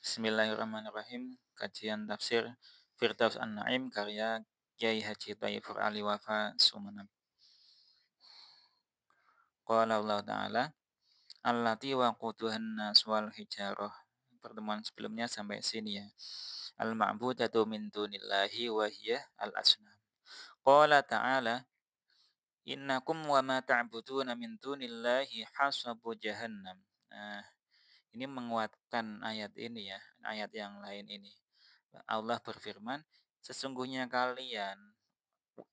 Bismillahirrahmanirrahim. Kajian tafsir Firdaus An-Naim karya Kiai Haji Thaifur Ali Wafa Sumenep. Qala Allah Ta'ala allati waquduhan nas wal hijarah. Pertemuan sebelumnya sampai sini ya. Al-ma'budatu min dunillahi wa hiya al-asnam. Qala ta'ala innakum wa ma ta'buduna min dunillahi hasabu jahannam. Nah, ini menguatkan ayat ini ya, ayat yang lain ini. Allah berfirman, sesungguhnya kalian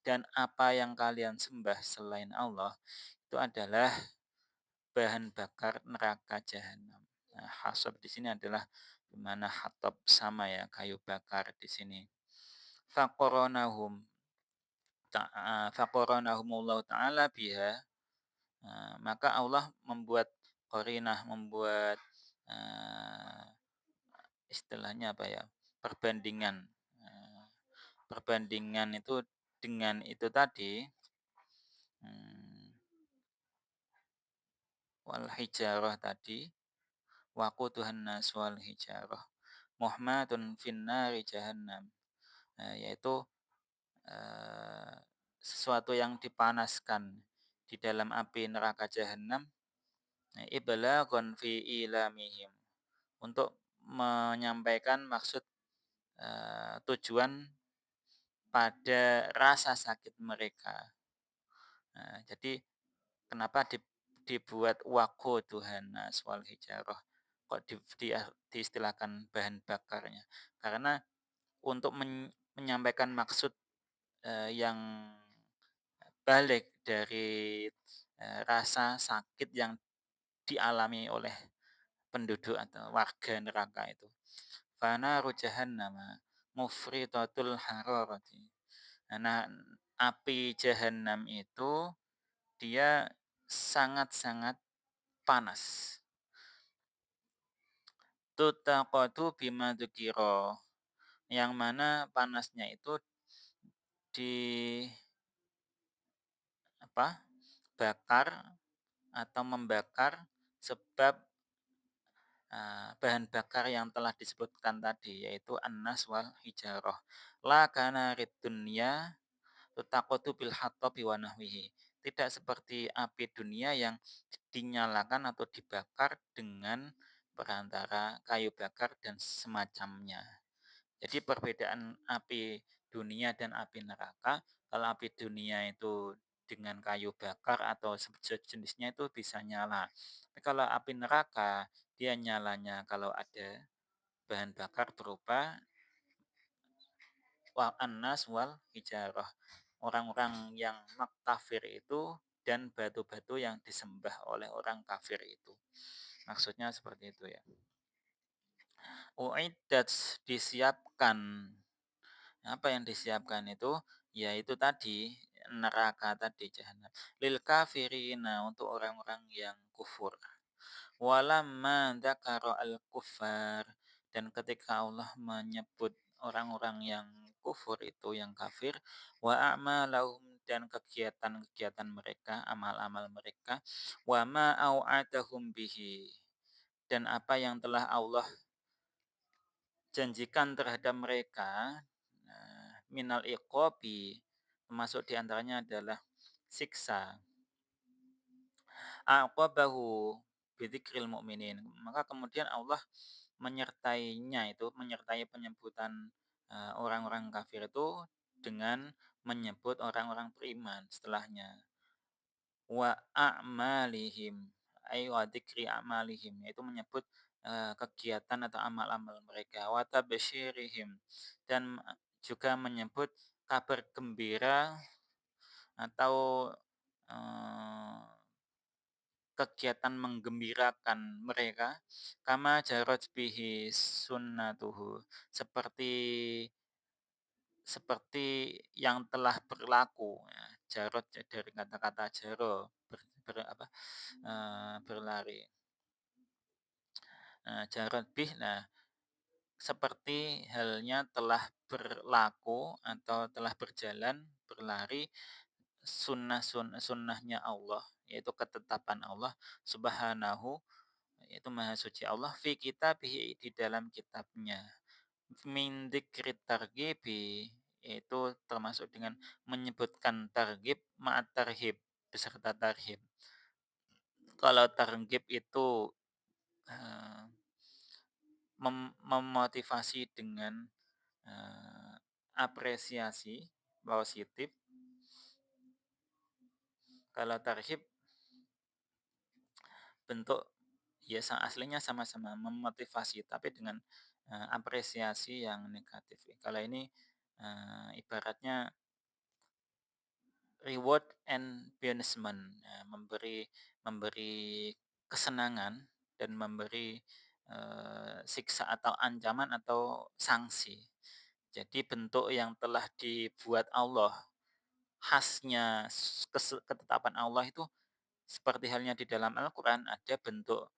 dan apa yang kalian sembah selain Allah itu adalah bahan bakar neraka jahanam. Nah, hasab di sini adalah di mana hatab sama ya, kayu bakar di sini. Faqaranahum faqaranahumullahu taala biha. Maka Allah membuat qarinah, membuat uh, istilahnya apa ya? Perbandingan. Uh, Perbandingan itu dengan itu tadi, wal hijarah tadi, waquduhan nas wal hijarah, muhmadun finnari jahannam, yaitu eee, sesuatu yang dipanaskan di dalam api neraka jahanam, iblaghun fi ilamihim, untuk menyampaikan maksud, tujuan pada rasa sakit mereka. Jadi kenapa dibuat waquduhan nas wal hijarah, kok diistilahkan bahan bakarnya? Karena untuk menyampaikan maksud, yang balik dari, rasa sakit yang dialami oleh penduduk atau warga neraka itu. Fanaru jahannama mufritatul hararati. Nah, api jahanam itu dia sangat-sangat panas. Tutaqadu bima dzukira, yang mana panasnya itu di apa, bakar atau membakar sebab, bahan bakar yang telah disebutkan tadi, yaitu annas wal hijarah. La kana dunya tutaqadu bil hattabi wa nahwihi. Tidak seperti api dunia yang dinyalakan atau dibakar dengan perantara kayu bakar dan semacamnya. Jadi perbedaan api dunia dan api neraka, kalau api dunia itu dengan kayu bakar atau sejenisnya itu bisa nyala. Tapi kalau api neraka, dia nyalanya kalau ada bahan bakar berupa wal annas wal hijarah. Orang-orang yang kafir itu dan batu-batu yang disembah oleh orang kafir itu. Maksudnya seperti itu ya. Uiddat, disiapkan. Apa yang disiapkan itu? Ya itu tadi, neraka tadi, jahanam. Lil kafirina, untuk orang-orang yang kufur. Walamma dzakara al-kuffar, dan ketika Allah menyebut orang-orang yang kufur itu, yang kafir, wa a'malahum, dan kegiatan-kegiatan mereka, amal-amal mereka, wa ma au'adahum bihi, dan apa yang telah Allah janjikan terhadap mereka, minal iqabi, termasuk diantaranya adalah siksa. Aqabahu bidzikril mu'minin. Maka kemudian Allah menyertainya itu, menyertai penyebutan orang-orang kafir itu dengan menyebut orang-orang beriman setelahnya. Wa a'malihim, ay wa dzikri a'malihim, yaitu menyebut kegiatan atau amal-amal mereka. Wa tabsyirihim, dan juga menyebut kabar gembira atau eee, kegiatan menggembirakan mereka, kama jarat bihi sunnatuhu, seperti seperti yang telah berlaku ya, jarot dari kata-kata jaro, berlari. Jarot bih, nah seperti halnya telah berlaku atau telah berjalan, berlari sunnahnya Allah, yaitu ketetapan Allah subhanahu, yaitu Maha Suci Allah fi kitabih di dalam kitabnya. Min dzikri targhibi yaitu termasuk dengan menyebutkan targhib ma'at tarhib beserta tarhib. Kalau targhib itu, eee, memotivasi dengan, apresiasi positif. Kalau tarhib bentuk ya aslinya sama-sama memotivasi tapi dengan, apresiasi yang negatif. Kalau ini, ibaratnya reward and punishment, memberi memberi kesenangan dan memberi, siksa atau ancaman atau sanksi. Jadi bentuk yang telah dibuat Allah, khasnya ketetapan Allah itu seperti halnya di dalam Al-Quran ada bentuk,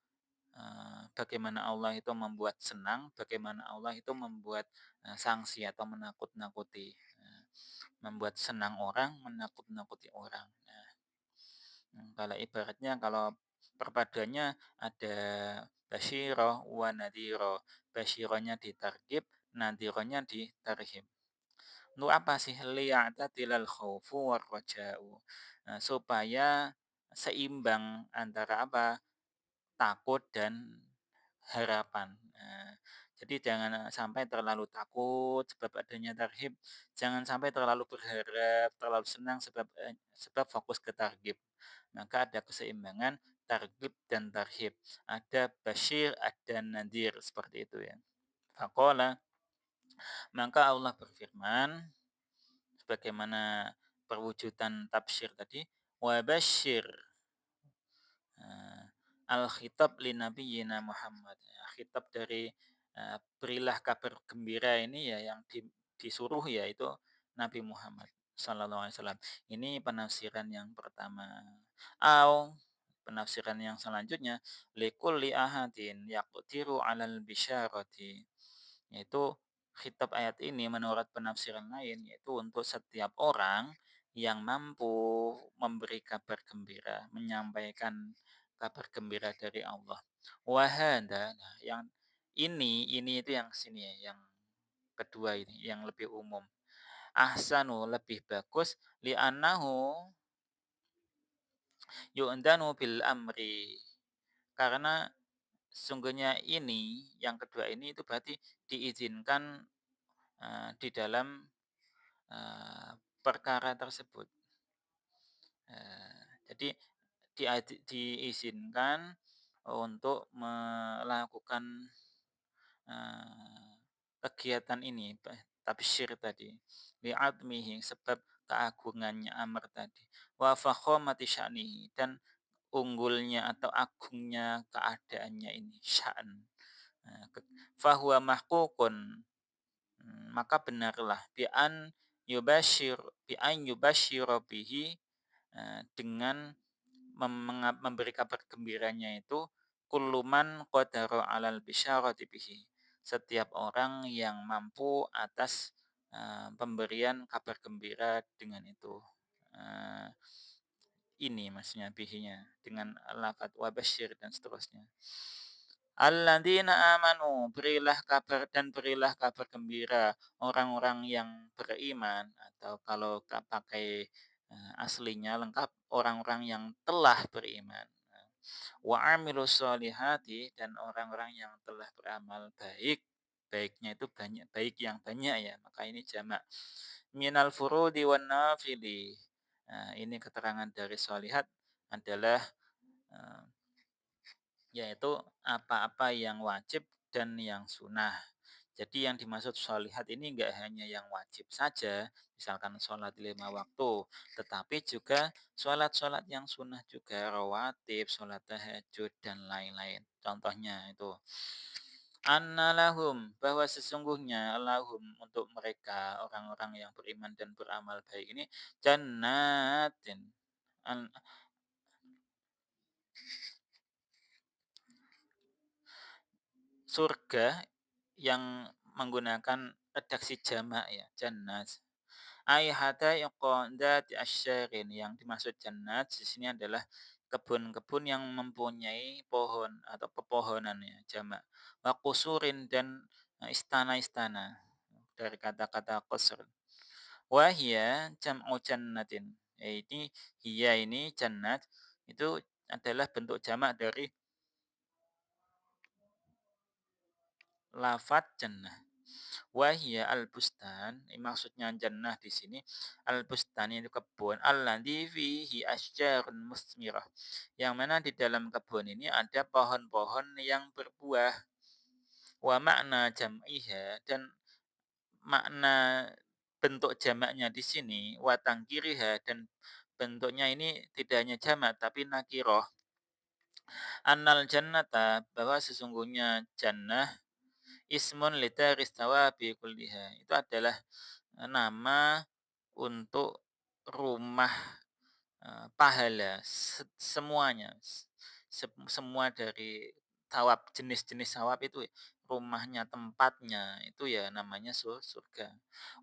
bagaimana Allah itu membuat senang, bagaimana Allah itu membuat, sanksi atau menakut-nakuti, membuat senang orang, menakut-nakuti orang. Nah, kalau ibaratnya kalau perpaduannya ada basyirah wa nadhirah. Basyirahnya ditarghib, nadhirahnya ditarhib. Untuk apa sih? Liya'tadilal khaufu war raja'u. Supaya seimbang antara apa? Takut dan harapan. Jadi jangan sampai terlalu takut sebab adanya tarhib, jangan sampai terlalu berharap, terlalu senang sebab fokus ke targhib. Maka ada keseimbangan targhib dan tarhib. Ada basyir, ada nadir, seperti itu ya. Faqala, maka Allah berfirman sebagaimana perwujudan tafsir tadi, wa basyir. Al-khitab li nabiyyina Muhammad. Ya, khitab dari berilah kabar gembira ini ya yang disuruh yaitu Nabi Muhammad sallallahu alaihi wasallam. Ini penafsiran yang pertama. Au penafsiran yang selanjutnya likulli ahadin yaqdiru 'alal bisyarati. Yaitu khitab ayat ini menurut penafsiran lain yaitu untuk setiap orang yang mampu memberi kabar gembira, menyampaikan kabar gembira dari Allah. Wahada, nah yang ini itu yang sini ya, yang kedua ini, yang lebih umum. Ahsanu lebih bagus li'annahu yu'ndanu bil amri. Karena sungguhnya ini, yang kedua ini itu berarti diizinkan di dalam perkara tersebut. Jadi diizinkan untuk melakukan, kegiatan ini, tabsyir tadi, li'admihi sebab keagungannya amr tadi, wa fakhomati sya'nihi dan unggulnya atau agungnya keadaannya ini, sya'n. Fahuwa mahkukun, maka benarlah bi an yubasyira bihi, dengan memberi kabar gembiranya itu kulluman qadara 'alal bisyarati bihi. Setiap orang yang mampu atas pemberian kabar gembira dengan itu. Eee, ini maksudnya bihinya dengan lafadz wabasyir dan seterusnya. Alladzina amanu, berilah kabar gembira orang-orang yang beriman atau kalau pakai aslinya lengkap orang-orang yang telah beriman. Wa amilus solihati dan orang-orang yang telah beramal baik. Baiknya itu banyak, baik yang banyak ya, maka ini jamak. Minal furudi wan nafili. Nah, ini keterangan dari solihat adalah eh, yaitu apa-apa yang wajib dan yang sunnah. Jadi yang dimaksud sholihat ini enggak hanya yang wajib saja, misalkan sholat 5 waktu, tetapi juga sholat-sholat yang sunnah juga, rawatib, sholat tahajud, dan lain-lain. Contohnya itu, anna lahum, bahwa sesungguhnya lahum untuk mereka, orang-orang yang beriman dan beramal baik ini, jannatin, surga yang menggunakan redaksi jamak ya, jannat. Ai hadaiqa dzati asyarin, yang dimaksud jannat di sini adalah kebun-kebun yang mempunyai pohon atau pepohonannya, jamak. Wa qusurin dan, istana-istana, dari kata-kata qasr. Wa hiya jam'u jannatin. Ini hiya ini jannat itu adalah bentuk jamak dari lafat jannah. Wahia al-bustan, maksudnya jannah di sini al-bustan itu kebun alladzi fihi asjarun musmirah. Yang mana di dalam kebun ini ada pohon-pohon yang berbuah. Wa makna jam'iha dan makna bentuk jamaknya di sini wa tangkiriha dan bentuknya ini tidak hanya jamak tapi nakiroh. Annal jannata bahwa sesungguhnya jannah ismun lidaris thawabi kulliha. Itu adalah nama untuk rumah, pahala semuanya, semua dari thawab, jenis-jenis thawab itu rumahnya, tempatnya, itu ya namanya surga.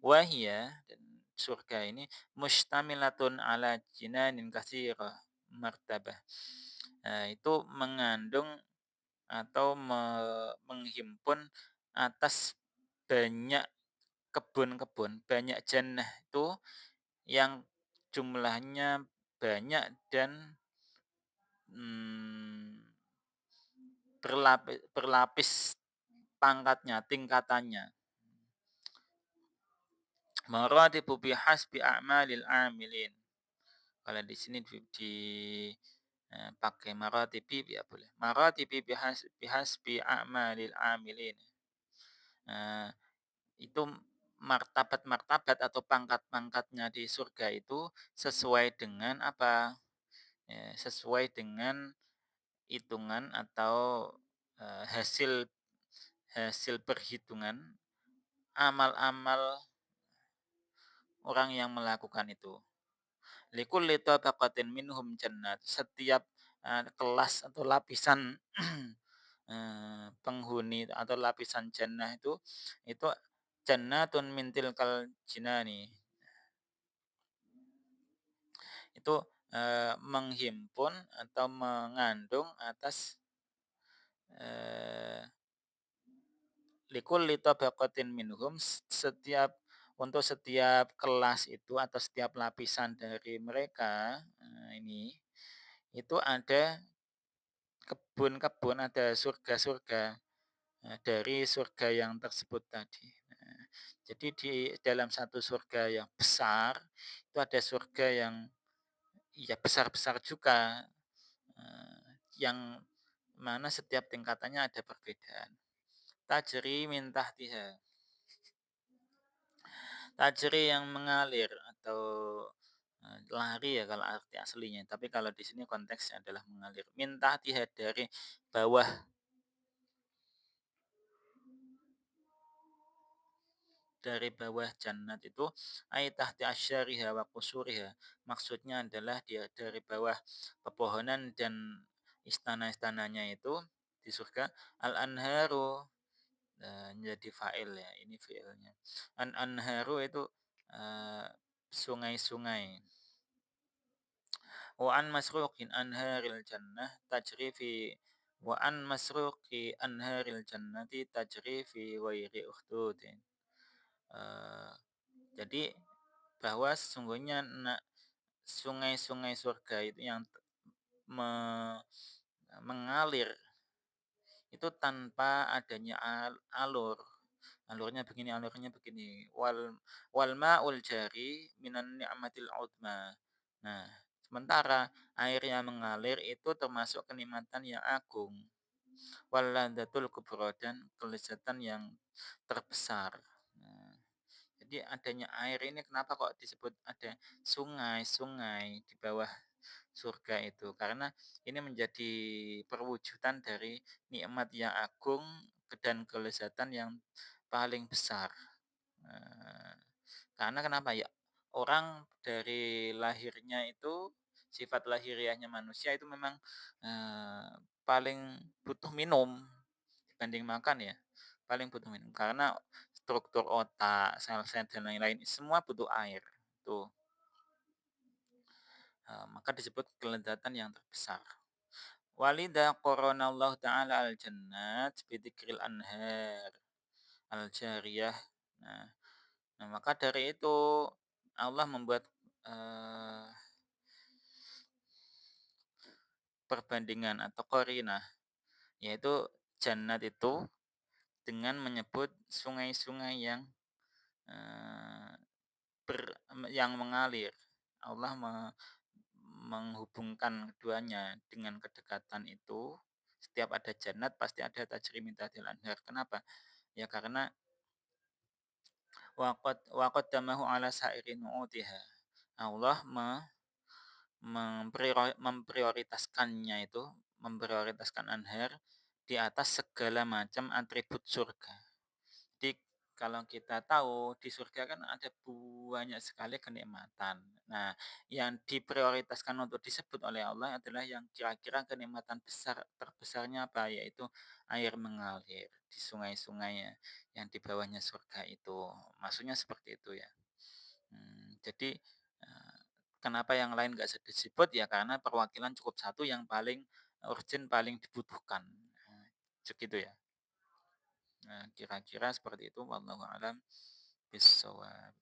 Wahia dan surga ini mustamilatun ala jinanin katsirah martabah. Itu mengandung atau menghimpun atas banyak kebun-kebun, banyak jannah itu yang jumlahnya banyak dan, mmm, berlapis pangkatnya, tingkatannya. Maratibu bihasbi a'malil 'amilin. Kalau di sini pakai maratibi ya boleh. Maratibi bihasbi a'malil 'amilin. Eee, itu martabat-martabat atau pangkat-pangkatnya di surga itu sesuai dengan apa, sesuai dengan hitungan atau, hasil hasil perhitungan amal-amal orang yang melakukan itu. Likulli tabaqatin minhum jannat. Setiap, kelas atau lapisan, penghuni atau lapisan jannah itu jannatun min tilkal jinani. Itu, menghimpun atau mengandung atas, eee, likulli tabaqatin minhum setiap untuk setiap kelas itu atau setiap lapisan dari mereka, ini, itu ada kebun-kebun, ada surga-surga, dari surga yang tersebut tadi. Jadi di dalam satu surga yang besar, itu ada surga yang ya besar-besar juga, yang mana setiap tingkatannya ada perbedaan. Tajri min tahtiha. Tajri yang mengalir atau, lari ya kalau arti aslinya, tapi kalau di sini konteksnya adalah mengalir. Min tahtiha dari bawah jannat itu ai tahti asyariha wa qusuriha. Maksudnya adalah dia dari bawah pepohonan dan istana-istananya itu di surga al-anharu, jadi fa'il ya, ini fi'ilnya. Anharu itu, sungai-sungai. Wa an masruqin anharil jannah tajri fi wa an masruqi anharil jannati tajri fi ghairi ukhdudin. Eee, jadi bahwa sesungguhnya sungai-sungai surga itu yang me mengalir itu tanpa adanya alur. Alurnya begini. Wal ma'ul jari minan ni'matil uzma. Nah, sementara air yang mengalir itu termasuk kenikmatan yang agung. Wal ladzatul kubra dan kelezatan yang terbesar. Nah, jadi adanya air ini kenapa kok disebut ada sungai-sungai di bawah surga itu? Karena ini menjadi perwujudan dari nikmat yang agung dan kelezatan yang paling besar. Eee, karena kenapa ya? Orang dari lahirnya itu, sifat lahiriahnya manusia itu memang, paling butuh minum dibanding makan ya, paling butuh minum. Karena struktur otak, sel-sel dan lain-lain semua butuh air, tuh. maka disebut kelezatan yang terbesar. Walidha qaranallahu ta'ala al-jannat bidzikril anhar al-jariyah. Nah nah maka dari itu Allah membuat, eee, perbandingan atau qarinah, yaitu jannat itu dengan menyebut sungai-sungai yang, eee, yang mengalir. Allah menghubungkan keduanya dengan kedekatan itu, setiap ada jannat pasti ada tajri min tahtil anhar. Kenapa? Ya karena waqaddamahu ala sairi nu'utiha. Allah memprioritaskannya itu, memprioritaskan anhar di atas segala macam atribut surga. Jadi kalau kita tahu di surga kan ada banyak sekali kenikmatan. Nah, yang diprioritaskan untuk disebut oleh Allah adalah yang kira-kira kenikmatan terbesarnya apa? Yaitu air mengalir di sungai-sungai yang di bawahnya surga itu. Maksudnya seperti itu ya. Jadi kenapa yang lain nggak disebut ya karena perwakilan cukup satu yang paling urgent, paling dibutuhkan. Segitu ya. Nah, kira-kira seperti itu wallahu alam bissawab.